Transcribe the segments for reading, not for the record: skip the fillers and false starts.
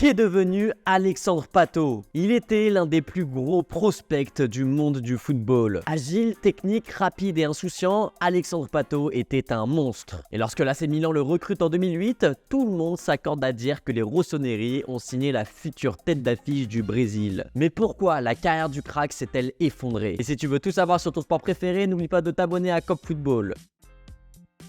Qu'est devenu Alexandre Pato? Il était l'un des plus gros prospects du monde du football. Agile, technique, rapide et insouciant, Alexandre Pato était un monstre. Et lorsque l'AC Milan le recrute en 2008, tout le monde s'accorde à dire que les Rossoneri ont signé la future tête d'affiche du Brésil. Mais pourquoi la carrière du crack s'est-elle effondrée? Et si tu veux tout savoir sur ton sport préféré, n'oublie pas de t'abonner à Cop Football.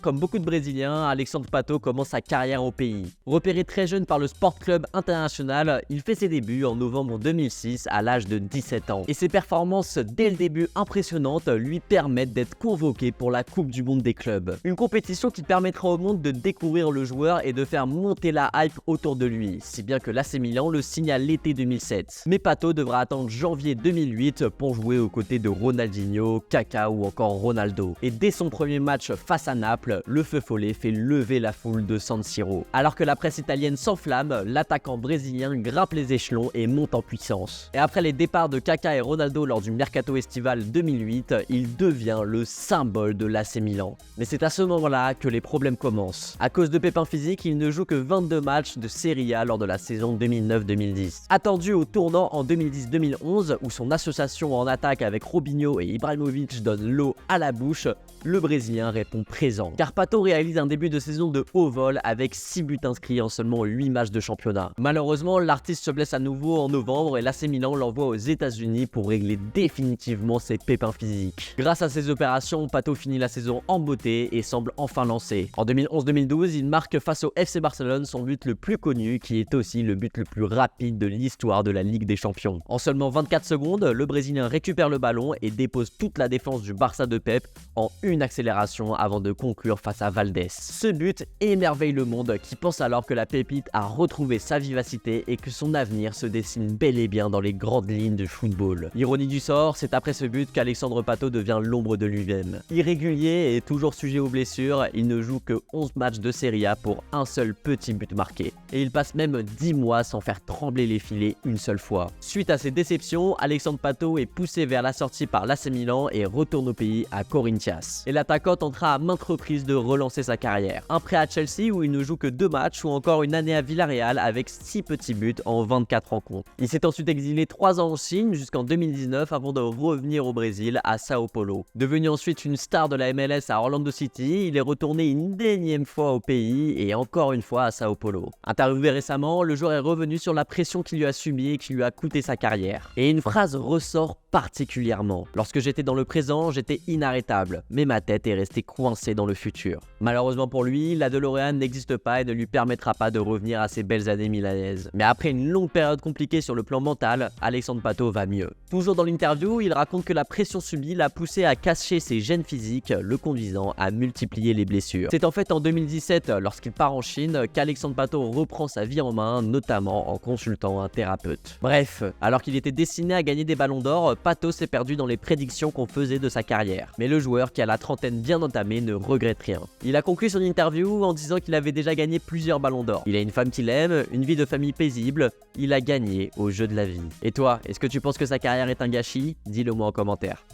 Comme beaucoup de Brésiliens, Alexandre Pato commence sa carrière au pays. Repéré très jeune par le Sport Club International, il fait ses débuts en novembre 2006 à l'âge de 17 ans. Et ses performances dès le début impressionnantes lui permettent d'être convoqué pour la Coupe du Monde des clubs. Une compétition qui permettra au monde de découvrir le joueur et de faire monter la hype autour de lui, si bien que l'AC Milan le signe à l'été 2007. Mais Pato devra attendre janvier 2008 pour jouer aux côtés de Ronaldinho, Kaká ou encore Ronaldo. Et dès son premier match face à Naples, le feu follet fait lever la foule de San Siro. Alors que la presse italienne s'enflamme, l'attaquant brésilien grimpe les échelons et monte en puissance. Et après les départs de Kaká et Ronaldo lors du mercato estival 2008, il devient le symbole de l'AC Milan. Mais c'est à ce moment-là que les problèmes commencent. À cause de pépins physiques, il ne joue que 22 matchs de Serie A lors de la saison 2009-2010. Attendu au tournant en 2010-2011, où son association en attaque avec Robinho et Ibrahimovic donne l'eau à la bouche, le Brésilien répond présent. Car Pato réalise un début de saison de haut vol avec 6 buts inscrits en seulement 8 matchs de championnat. Malheureusement, l'artiste se blesse à nouveau en novembre et l'AC Milan l'envoie aux États-Unis pour régler définitivement ses pépins physiques. Grâce à ces opérations, Pato finit la saison en beauté et semble enfin lancé. En 2011-2012, il marque face au FC Barcelone son but le plus connu, qui est aussi le but le plus rapide de l'histoire de la Ligue des Champions. En seulement 24 secondes, le Brésilien récupère le ballon et dépose toute la défense du Barça de Pep en une accélération avant de conclure face à Valdés. Ce but émerveille le monde qui pense alors que la pépite a retrouvé sa vivacité et que son avenir se dessine bel et bien dans les grandes lignes du football. Ironie du sort, c'est après ce but qu'Alexandre Pato devient l'ombre de lui-même. Irrégulier et toujours sujet aux blessures, il ne joue que 11 matchs de Serie A pour un seul petit but marqué. Et il passe même 10 mois sans faire trembler les filets une seule fois. Suite à ces déceptions, Alexandre Pato est poussé vers la sortie par l'AC Milan et retourne au pays à Corinthians. Et l'attaquant tentera à maintes reprises de relancer sa carrière. Un prêt à Chelsea où il ne joue que 2 matchs ou encore une année à Villarreal avec 6 petits buts en 24 rencontres. Il s'est ensuite exilé 3 ans en Chine jusqu'en 2019 avant de revenir au Brésil à Sao Paulo. Devenu ensuite une star de la MLS à Orlando City, il est retourné une énième fois au pays et encore une fois à Sao Paulo. Interviewé récemment, le joueur est revenu sur la pression qu'il lui a subie et qui lui a coûté sa carrière. Et une phrase ressort particulièrement. Lorsque j'étais dans le présent, j'étais inarrêtable, mais ma tête est restée coincée dans le futur. Malheureusement pour lui, la DeLorean n'existe pas et ne lui permettra pas de revenir à ses belles années milanaises. Mais après une longue période compliquée sur le plan mental, Alexandre Pato va mieux. Toujours dans l'interview, il raconte que la pression subie l'a poussé à cacher ses gènes physiques, le conduisant à multiplier les blessures. C'est en fait en 2017, lorsqu'il part en Chine, qu'Alexandre Pato reprend sa vie en main, notamment en consultant un thérapeute. Bref, alors qu'il était destiné à gagner des ballons d'or, Pato s'est perdu dans les prédictions qu'on faisait de sa carrière. Mais le joueur qui a la trentaine bien entamée ne regrette rien. Il a conclu son interview en disant qu'il avait déjà gagné plusieurs ballons d'or. Il a une femme qu'il aime, une vie de famille paisible, il a gagné au jeu de la vie. Et toi, est-ce que tu penses que sa carrière est un gâchis? Dis-le moi en commentaire.